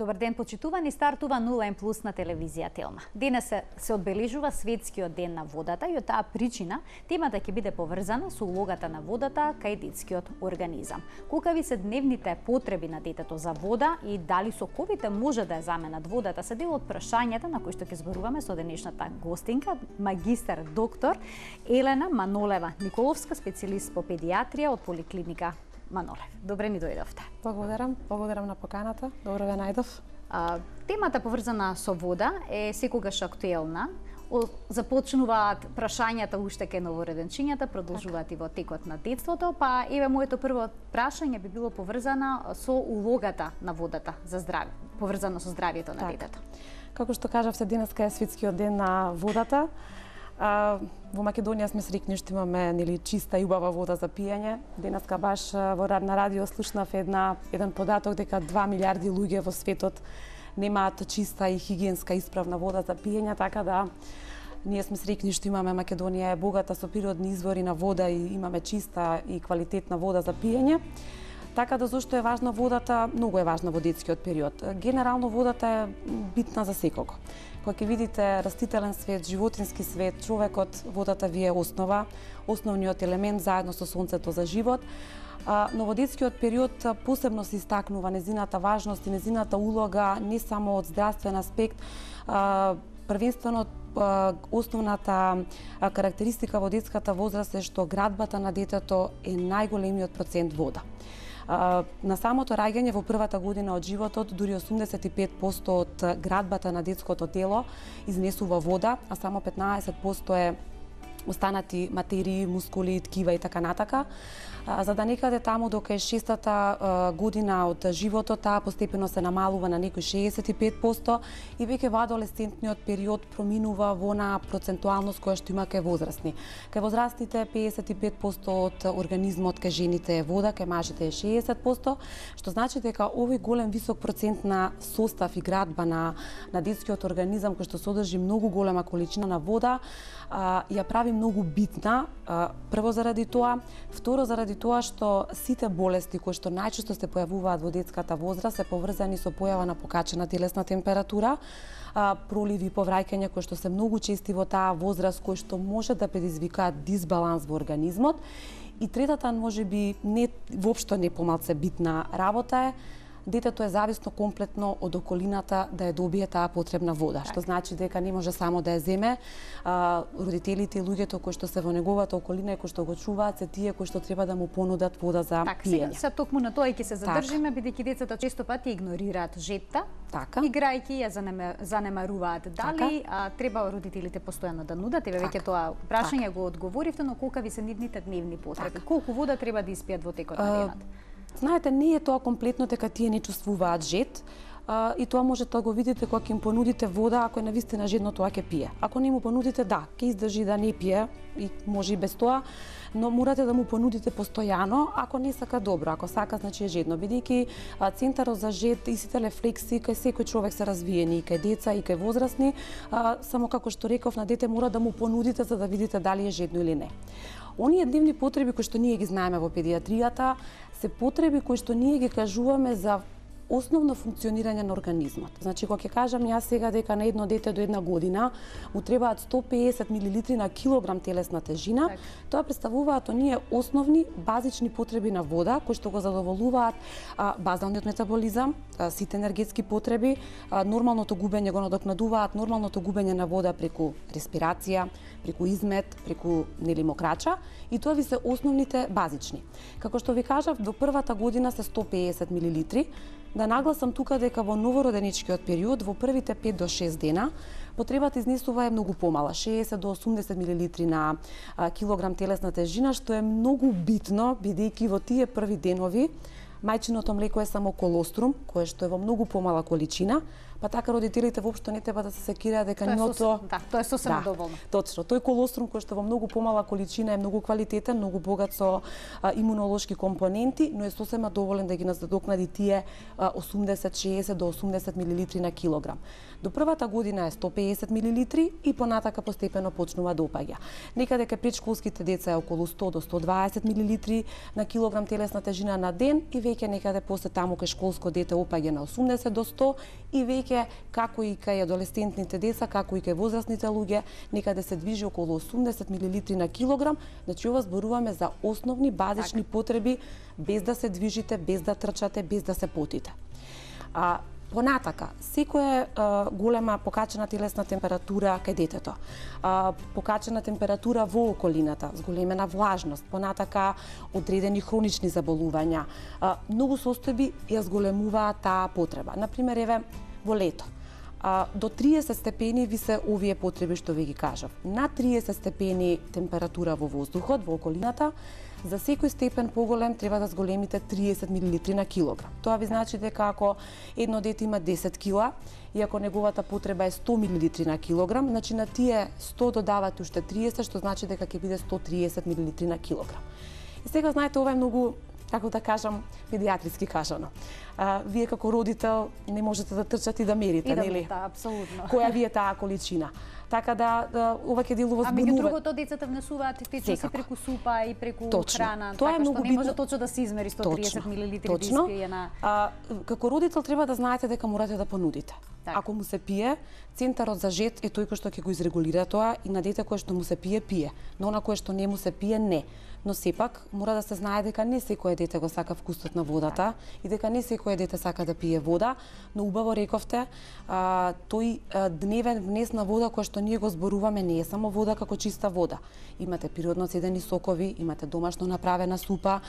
Добар ден, почитувани, стартува 0N+ на телевизија Телма. Денес се одбележува светскиот ден на водата и од таа причина темата ќе биде поврзана со улогата на водата кај детскиот организам. Колкави се дневните потреби на детето за вода и дали соковите може да ја заменат водата се дел од прашањата на кои што ќе зборуваме со денешната гостинка, магистар доктор Елена Манолева Николовска, специјалист по педијатрија од поликлиника Манолев. Добре ни дојдовте. Благодарам на поканата. Добро ве најдов. Темата поврзана со вода е секогаш актуелна. Започнуваат прашањата уште ке новороденчињата, продолжуваат и во текот на детството, па еве моето прво прашање би било поврзано со улогата на водата за здравје, поврзано со здравјето на детето. Како што кажавте, денеска е светскиот ден на водата. Во Македонија сме среќни што имаме чиста и убава вода за пиење. Денеска баш на радио слушнав еден податок дека 2 милиарди луѓе во светот немаат чиста и хигиенска исправна вода за пиење, така да ние сме среќни што имаме. Македонија е богата со природни извори на вода и имаме чиста и квалитетна вода за пиење. Така да зошто е важна водата? Многу е важна во детскиот период. Генерално водата е битна за секого. Кога ќе видите растителен свет, животински свет, човекот, водата ви е основа, основниот елемент заедно со сонцето за живот. Но во детскиот период посебно се истакнува незината важност и незината улога не само од здравствен аспект, првенствено основната карактеристика во детската возраст е што градбата на детето е најголемиот процент вода. На самото раѓање во првата година од животот, дури 85% од градбата на детското тело изнесува вода, а само 15% е останати материи, мускули, ткива и така натака. За да некаде таму до кај 6-та година од животот таа постепено се намалува на некој 65% и веќе во адолесцентниот период проминува во на процентуалност која што има кај возрастни. Кај возрастните 55% од организмот, кај жените е вода, кај мажите е 60%, што значи дека овој голем висок процент на состав и градба на детскиот организам кој што содржи многу голема количина на вода ја прави многу битна, прво заради тоа, второ заради тоа што сите болести кои што најчесто се појавуваат во детската возраст се поврзани со појава на покачена телесна температура, проливи и повраќања кои што се многу чести во таа возраст, кои што може да предизвикаат дисбаланс во организмот. И третата, можеби воопшто не помалце битна работа е детето е зависно комплетно од околината да ја добие таа потребна вода, што значи дека не може само да ја земе. Родителите и луѓето кои што се во неговата околина и кои што го чуваат се тие кои што треба да му понудат вода за пиење. Сега токму на тоа ќе се задржиме, бидејќи децата често пати игнорираат жетта, играјќи ја занемаруваат. Дали треба родителите постојано да нудат? Еве веќе тоа прашање го одговоривте, но колка ви се нивните дневни потреби? Колку вода треба да испијат во текот на денот? Знаете, не е тоа комплетно дека тие не чувствуваат жед, и тоа може да го видите кога ќе им понудите вода, ако е навистина жедно тоа ќе пие. Ако не му понудите, ќе издржи да не пие и може и без тоа, но морате да му понудите постојано, ако не сака добро, ако сака значи е жедно, бидејќи центарот за жед и сите рефлекси кај секој човек се развиени, и кај деца и кај возрастни, само како што реков, на дете мора да му понудите за да видите дали е жедно или не. Оние дневни потреби кои што ние ги знаеме во педијатријата се потреби кои што ние ги кажуваме за основно функционирање на организмот. Значи, кога ќе кажам јас сега дека на едно дете до 1 година му требаат 150 милилитри на килограм телесна тежина, тоа представуваат оние основни базични потреби на вода кои што го задоволуваат базалниот метаболизам, сите енергетски потреби, нормалното губење го надокнадуваат нормалното губење на вода преку респирација, преку измет, преку мокрача, и тоа ви се основните базични. Како што ви кажав, до првата година се 150 милилитри. Да нагласам тука дека во новороденичкиот период, во првите 5 до 6 дена, потребата изнесува е многу помала, 60 до 80 милилитри на килограм телесна тежина, што е многу битно, бидејќи во тие први денови мајчиното млеко е само колострум, кое што е во многу помала количина, па така родителите воопшто не треба да се секираат дека нивото тоа е сосема доволно. Точно, тој колострум кој што во многу помала количина е многу квалитетен, многу богат со имунолошки компоненти, но е сосема доволен да ги надокнади тие 80-60 до 80 милилитри на килограм. До првата година е 150 милилитри и понатака постепено почнува да опаѓа. Некаде кај предшколските деца е околу 100 до 120 милилитри на килограм телесна тежина на ден и веќе некаде после таму кај школско дете опаѓа на 80 до 100 и веќе како и кај адолесцентните деца, како и кај возрастните луѓе, некаде се движи околу 80 милилитри на килограм. Значи ова зборуваме за основни базични потреби без да се движите, без да трчате, без да се потите. Понатака, секоја голема покачена телесна температура кај детето, покачена температура во околината, зголемена влажност, понатака одредени хронични заболувања, многу состојби ја зголемуваат таа потреба. Например, еве во лето, до 30 степени ви се овие потреби што ви ги кажав. На 30 степени температура во воздухот, во околината, за секој степен поголем треба да зголемите 30 милилитри на килограм. Тоа ви значи дека ако едно дете има 10 кила и ако неговата потреба е 100 милилитри на килограм, значи на тие 100 додавате уште 30, што значи дека ќе биде 130 милилитри на килограм. И сега знаете, ова е многу, како да кажам, педиатриски кажано. Вие како родител не можете да трчате и да мерите, нели? Да, апсолутно. Која ви е таа количина? Така да ова ќе делува збунува. Меѓу другото децата внесуваат течности преку супа и преку храна, тоа така е што не може точно да се измери 130 милилитри да испие на. Како родител треба да знаете дека морате да понудите. Ако му се пие, центарот за жет е тој кој што ќе го изрегулира тоа и на дете кое што му се пие, пие. Но она кое што не му се пие, не. Но сепак мора да се знае дека не секое дете го сака вкусот на водата и дека не секое дете сака да пие вода, но убаво рековте, тој дневен внес на вода кој што ние го зборуваме не е само вода како чиста вода. Имате природно цедени сокови, имате домашно направена супа,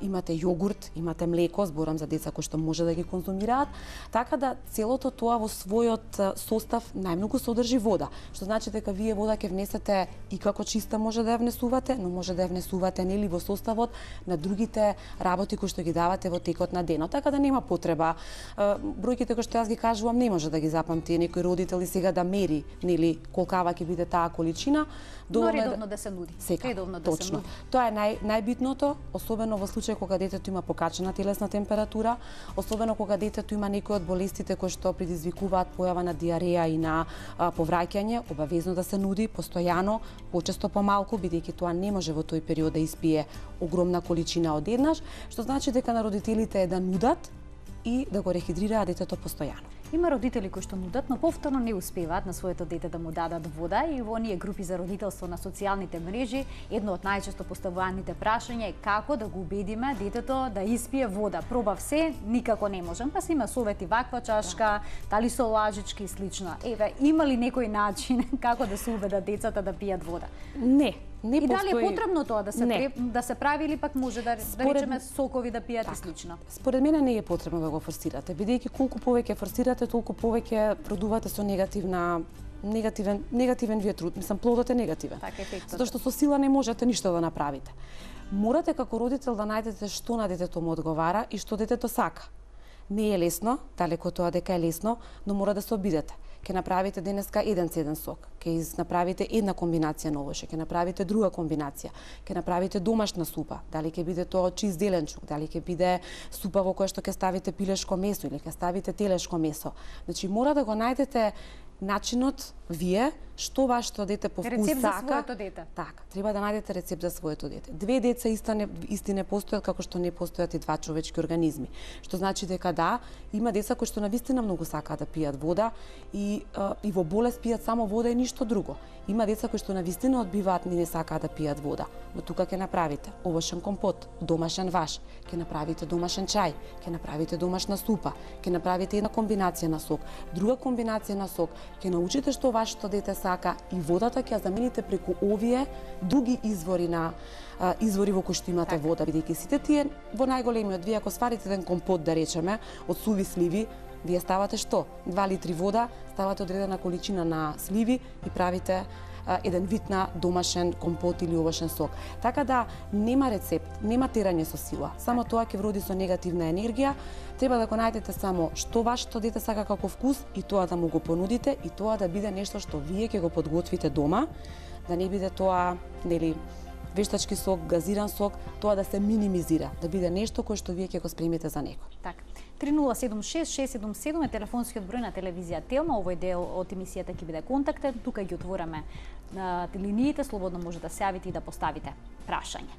имате јогурт, имате млеко, зборам за деца кои што може да ги конзумираат, така да целото тоа во својот состав најмногу содржи вода, што значи дека вие вода ќе внесете и како чиста може да ја внесувате, но може да ја внесувате нели во составот на другите работи кои што ги давате во текот на денот, така да нема потреба. Бројките кои што јас ги кажувам не може да ги запамти некој родител и сега да мери нели колкава ќе биде таа количина. Но редовно да се нуди. Редовно да се нуди. Тоа е најбитното, особено во случај кога детето има покачена телесна температура, особено кога детето има некои од болестите кои што предизвикуваат појава на диареја и на повраќање, обавезно да се нуди постојано, почесто помалку, бидејќи тоа не може во тој период да испие огромна количина одеднаш, што значи дека на родителите е да нудат и да го рехидрираат детето постојано. Има родители кои што нудат, но повторно не успеваат на своето дете да му дадат вода и во оние групи за родителство на социјалните мрежи, едно од најчесто поставуваните прашања е како да го убедиме детето да испие вода. Пробав се, никако не можам, па се има совети ваква чашка, дали со лажички и слично. Еве, има ли некој начин како да се убедат децата да пијат вода? Не и постои... дали е потребно тоа да се прави или пак може да речеме сокови да пијат и слично? Според мене не е потребно да го форсирате, бидејќи колку повеќе форсирате, толку повеќе продувате со негативен вие труд. Мислам, плодот е негативен. Така, ефектот. Затоа што со сила не можете ништо да направите. Морате како родител да најдете што на детето му одговара и што детето сака. Не е лесно, далеко тоа дека е лесно, но мора да се обидете. Ке направите денеска еден цеден сок, ке направите една комбинација на овоше, ке направите друга комбинација, ке направите домашна супа, дали ќе биде тоа чист зеленчук, дали ќе биде супа во која што ќе ставите пилешко месо или ќе ставите телешко месо. Значи мора да го најдете начинот вие што вашето дете по вкус рецепт сака. За своето дете. Така, треба да најдете рецепт за своето дете. Две деца исти не постојат како што не постојат и два човечки организми. Што значи дека да, има деца кои што навистина многу сакаат да пијат вода и во болест пијат само вода и ништо друго. Има деца кои што навистина одбиваат и не сакаат да пијат вода, но тука ќе направите овошен компот, домашен ваш, ќе направите домашен чај, ќе направите домашна супа, ќе направите една комбинација на сок, друга комбинација на сок, ќе научите што вашето дете сака и водата ќе ја замените преку овие други извори во кои што имате вода, бидејќи сите тие во најголемиот, вие ако сварите еден компот да речеме од суви сливи, вие ставате што? 2 литри вода, ставате одредена количина на сливи и правите еден вид на домашен компот или овошен сок. Така да нема рецепт, нема терање со сила. Само тоа ќе вроди со негативна енергија. Треба да го најдете само што вашето дете сака како вкус и тоа да му го понудите и тоа да биде нешто што вие ќе го подготвите дома, да не биде тоа, нели, вештачки сок, газиран сок, тоа да се минимизира, да биде нешто кое што вие ќе го спремите за некој. Така. 3076-677 е телефонскиот број на телевизија Телма. Овој дел од емисијата ќе биде контактен. Тука ги отвораме линиите, слободно може да се јавите и да поставите прашање.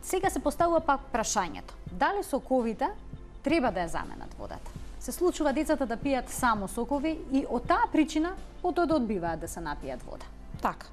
Сега се поставува пак прашањето. Дали соковите треба да ја заменат водата? Се случува децата да пијат само сокови и од таа причина потоа да одбиваат да се напијат вода. Така.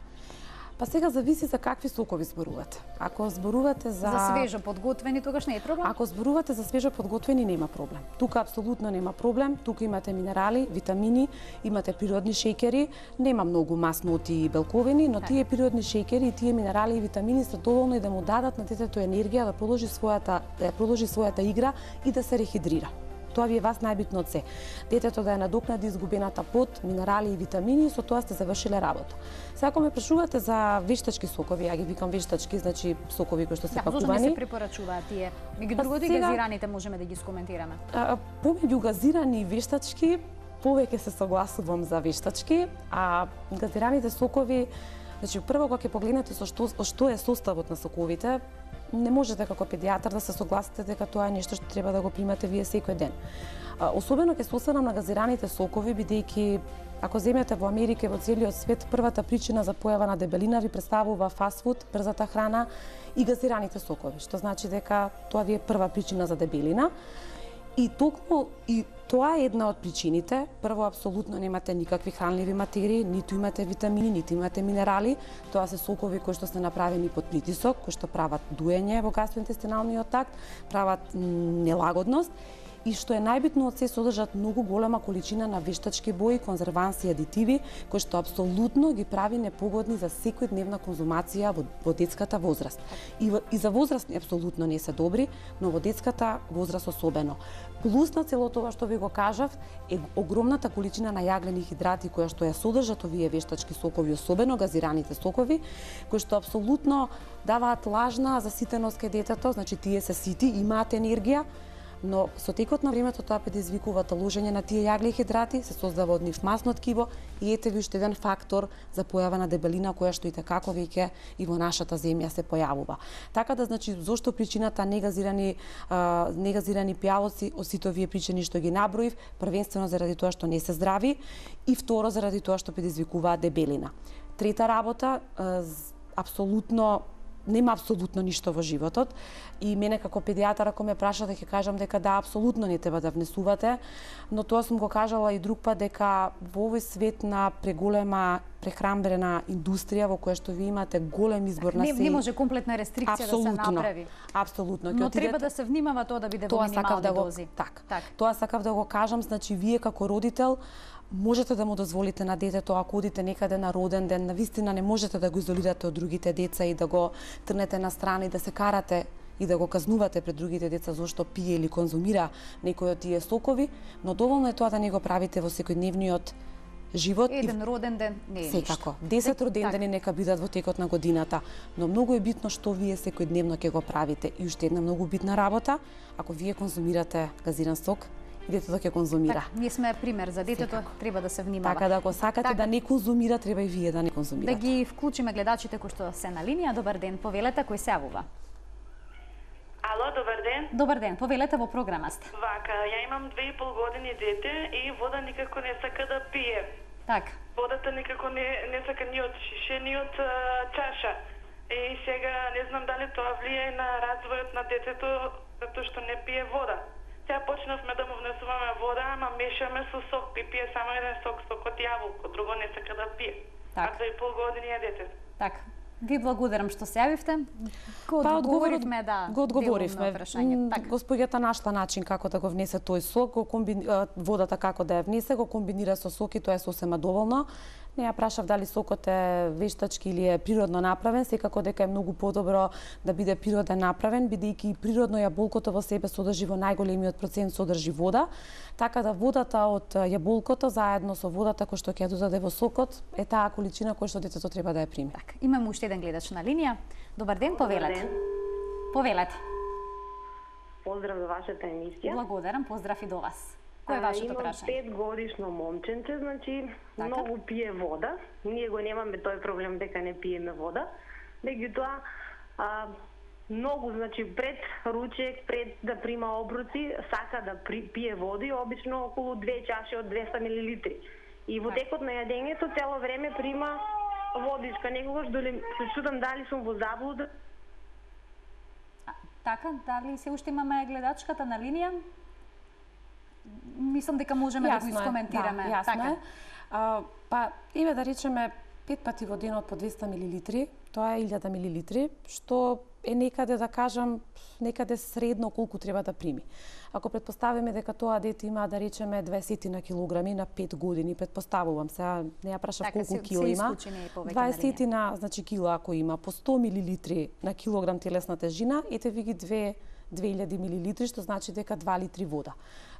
Па сега зависи за какви сокови зборувате. Ако зборувате за свежо подготвени, тогаш не е проблем. Ако зборувате за свежо подготвени, нема проблем. Тука апсолутно нема проблем. Тука имате минерали, витамини, имате природни шеќери, нема многу масноти и белковини, но тие природни шеќери и тие минерали и витамини се доволни да му дадат на детето енергија да продолжи својата игра и да се рехидрира. Тоа ви е вас најбитно од се. Детето да ја надокнади изгубената пот, минерали и витамини, и со тоа сте завршиле работа. Сега ако ме прашувате за вештачки сокови, ја ги викам вештачки, значи сокови кои што се пакувани. Зошто не се препорачуваат тие? Меѓу другото и газираните можеме да ги скоментираме. Помеѓу газирани и вештачки, повеќе се согласувам за вештачки, а газираните сокови, значи прво кога ќе погледнете со што е составот на соковите, не можете како педијатар да се согласите дека тоа е нешто што треба да го примате вие секој ден. Особено ќе се осврнам на газираните сокови, бидејќи ако земете во Америка и во целиот свет, првата причина за појава на дебелина ви представува фастфуд, брзата храна и газираните сокови, што значи дека тоа ви е прва причина за дебелина. И тоа е една од причините. Прво, апсолутно немате никакви хранливи материи, ниту имате витамини, ниту имате минерали. Тоа се сокови кои што се направени под притисок, кои што прават дуење во гастроинтестиналниот такт, прават нелагодност. И што е најбитно од се, содржат многу голема количина на вештачки бои, конзерванси и адитиви, кои што апсолутно ги прави непогодни за секојдневна конзумација во детската возраст. И за возрастни апсолутно не се добри, но во детската возраст особено. Плюс на цело тоа што ви го кажав е огромната количина на јаглени хидрати која што ја содржат овие вештачки сокови, особено газираните сокови, кои што апсолутно даваат лажна заситеност кај детето, значи тие се сити, имаат енергија, но со текот на времето тоа предизвикува таложење на тие јаглени хидрати, се создава од нив масно ткиво и ете ви уште еден фактор за појава на дебелина која што и како веќе и во нашата земја се појавува. Така да, значи, зошто причината негазирани пијалоци од сите овие причини што ги наброив, првенствено заради тоа што не се здрави и второ заради тоа што предизвикуваат дебелина. Трета работа, нема апсолутно ништо во животот и мене како педијатар ако ме прашате ќе кажам дека да, апсолутно не треба да внесувате, но тоа сум го кажала и друг пат дека во овој свет на преголема прехранбена индустрија во која што ви имате голем избор на не може комплетна рестрикција да се направи. Апсолутно. Но треба да се внимава тоа да биде во минимални дози. Така. Тоа сакав да го кажам, значи вие како родител можете да му дозволите на детето, ако одите некаде на роден ден, навистина не можете да го изолирате од другите деца и да го трнете на страна и да се карате и да го казнувате пред другите деца зашто пие или конзумира некој од тие сокови, но доволно е тоа да не го правите во секојдневниот живот. Еден роден ден не е ништо. Секако. 10 родендени нека бидат во текот на годината, но многу е битно што вие секојдневно ќе го правите. И уште една многу битна работа, ако вие конзумирате газиран сок, и детето ќе конзумира. Така, ние сме пример за детето, треба да се внимава. Така да ако сакате да не конзумира, треба и вие да не конзумирате. Да ги вклучиме гледачите кои што се на линија. Добар ден, повелете, кој се јавува. Ало, добар ден. Добар ден, повелете, во програма сте. Вака, ја имам 2,5 години дете и вода никако не сака да пие. Така. Водата никако не сака ни од шише, ни од чаша. И сега не знам дали тоа влијае на развојот на детето затоа што не пие вода. Сега почнавме да му внесуваме вода, ама мешаме со сок, пие само еден сок од јаболко, друго не сака да пие. А 2,5 години е детето. Така. Ви благодарам што се јавивте. Го одговоривме Господјата нашла начин како да го внесе тој сок, водата како да ја внесе, го комбинира со сок и тоа е сосема доволно. Не ја прашав дали сокот е вештачки или е природно направен, секако дека е многу подобро да биде природен направен, бидејќи природно јаболкото во себе содржи во најголемиот процент содржи вода, така да водата од јаболкото заедно со водата која што ќе ја додаде во сокот е таа количина која што детето треба да ја прими. Така, имаме уште еден гледач на линија. Добар ден, повелете. Повелете. Поздрав за вашата емисија. Благодарам, поздрав и до вас. Кој е вашето прашање? Имам 5-годишно момченце, значи Така. многу пие вода. Ние го немаме тој проблем дека не пиеме вода. Меѓутоа, многу, значи пред ручек, пред да прима обруци, сака да пие води, обично околу 2 чаши од 200 мл. И во текот на јадењето цело време прима водичка. Некогаш се чудам дали сум во заблуда. Така, дали се уште имаме гледачката на линија? Мислам дека можеме да го искоментираме. Да, јасно е. Па, еве да речеме 5 пати во денот по 200 мл, тоа е 1000 мл, што е некаде, да кажам, некаде средно колку треба да прими. Ако предпоставиме дека тоа дете има, да речеме, 20 на килограми на 5 години, предпоставувам, сега не ја прашав така, колку кило има, 20 на, значи, кило ако има, по 100 мл на килограм телесна тежина, ете ви ги 2000 мл, што значи дека 2 литри вода.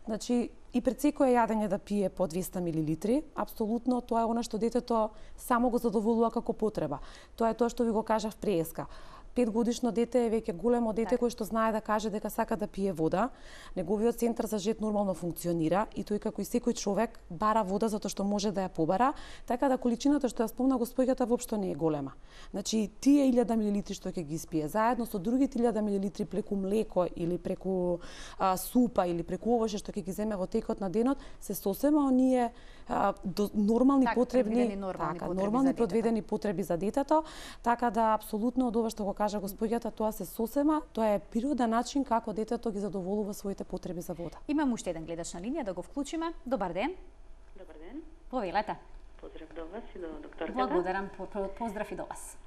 Значи, и пред секое јадење да пие по 200 мл, апсолутно тоа е она што детето само го задоволува како потреба. Тоа е тоа што ви го кажав преска. 5-годишно дете е веќе големо дете кој што знае да каже дека сака да пие вода. Неговиот центар за жед нормално функционира и тој како и секој човек бара вода затоа што може да ја побара, така да количината што ја спомна госпоѓата воопшто не е голема. Значи тие 1000 мл што ќе ги испие заедно со другите 1000 мл преку млеко или преку супа или преку овоше што ќе ги земе во текот на денот, се сосема оние нормални потребни, нормални подведени потреби за детето, така да апсолутно од ова што го кажа госпоѓата, тоа се сосема, тоа е природен начин како детето ги задоволува своите потреби за вода. Имам уште еден гледач на линија, да го вклучиме. Добар ден. Добар ден. Повелете. Поздрав до вас и до докторката. Благодарам, поздрав и до вас.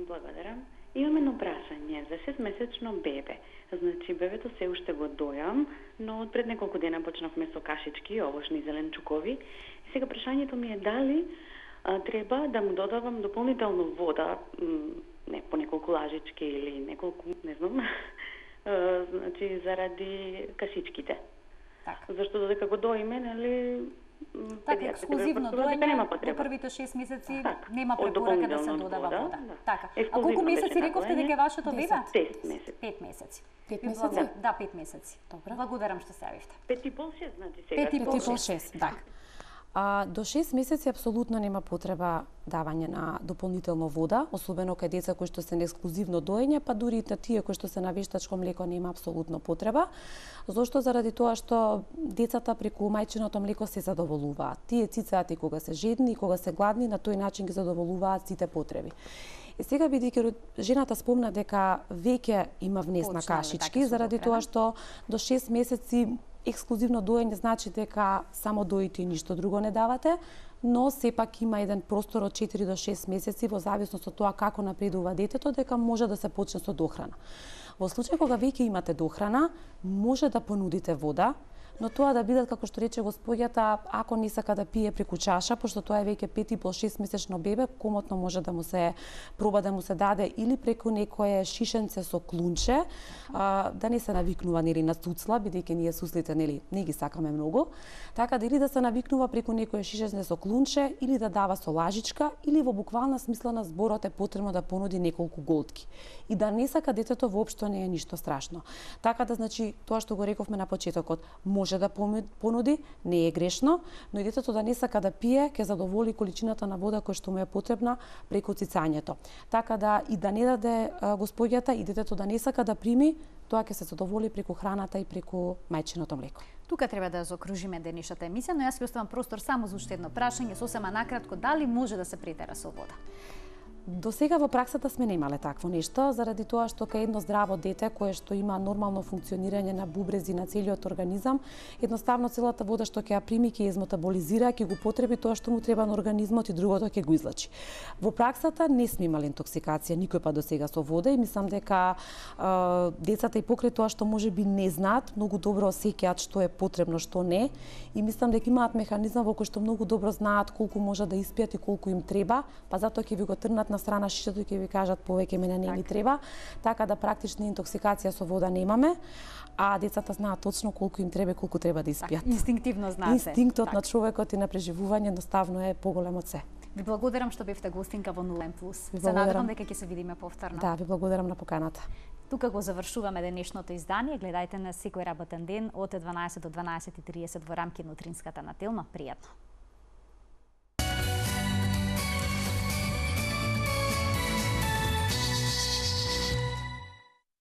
Благодарам. Имам едно прашање за 6-месечно бебе. Значи, бебето се уште го дојам, но од пред неколку дена почнавме со кашички, овошни зеленчукови. И сега прашањето ми е дали треба да му додавам дополнително вода, не по неколку лажички или неколку, не знам, значи заради кашичките. Така. Зашто додека го доиме, нели, така, ексклузивно доење во првите 6 месеци нема препорака да се додава вода. Да. Така. А колку месеци рековте дека вашето бебе? 6 месеци. 5 месеци. 5 месеци? Да, 5 месеци. Добро. Благодарам што се јавивте. 5,5-6, значи сега. 5,5-6, така. До 6 месеци апсолутно нема потреба давање на дополнително вода, особено кај деца кои што се на ексклузивно доење, па дури и на тие кои што се на вештачко млеко нема апсолутно потреба. Зошто? Заради тоа што децата преку мајчиното млеко се задоволуваат. Тие цицаат и кога се жедни и кога се гладни, на тој начин ги задоволуваат сите потреби. И сега бидејќи жената спомна дека веќе има внес на кашички, заради тоа што до 6 месеци ексклузивно доење значи дека само доите и ништо друго не давате, но сепак има еден простор од 4 до 6 месеци во зависност од тоа како напредува детето, дека може да се почне со дохрана. Во случај кога веќе имате дохрана, може да понудите вода, но тоа да бидат, како што рече госпоѓата, ако не сака да пие преку чаша, пошто тоа е веќе 5,5-6 месечно бебе, комотно може да му се проба да му се даде или преку некое шишенце со клунче, да не се навикнува нели на цуцла, бидејќи ние суслите нели не ги сакаме многу, така да или да се навикнува преку некое шишенце со клунче или да дава со лажичка или во буквална смисла на зборот е потребно да понуди неколку голтки. И да не сака детето воопшто не е ништо страшно. Така да значи тоа што го рековме на почетокот, може да понуди, не е грешно, но и детето да не сака да пие, ќе задоволи количината на вода која што му е потребна преку цицањето. Така да и да не даде госпоѓата и детето да не сака да прими, тоа ќе се задоволи преку храната и преку мајчиното млеко. Тука треба да заокружиме денешната емисија, но јас ќе оставам простор само за уште едно прашање, сосема накратко, дали може да се претера со вода? До сега во праксата сме немале такво нешто, заради тоа што кај едно здраво дете кое што има нормално функционирање на бубрези на целиот организам, едноставно целата вода што ќе ја прими ќе ја изметаболизира, ќе го потреби тоа што му треба на организмот и другото ќе го излачи. Во праксата не сме имали интоксикација никој па до сега со вода и мислам дека децата и покрај тоа што можеби не знаат, многу добро осеќаат што е потребно, што не, и мислам дека имаат механизам во кој што многу добро знаат колку може да испијат и колку им треба, па затоа ќе ви го трнат на страна шишето и ќе ви кажат повеќе мене не ми треба, така да практична интоксикација со вода немаме, а децата знаат точно колку им треба и колку треба да испијат. Инстинктивно знаат. Инстинктот на човекот и на преживување едноставно е поголем од се. Ви благодарам што бевте гостинка во Нулен Плюс. Се надевам дека ќе се видиме повторно. Да, ви благодарам на поканата. Тука го завршуваме денешното издание. Гледајте на секој работен ден од 12 до 12:30 во рамки на утринската на Телма. Пријатно.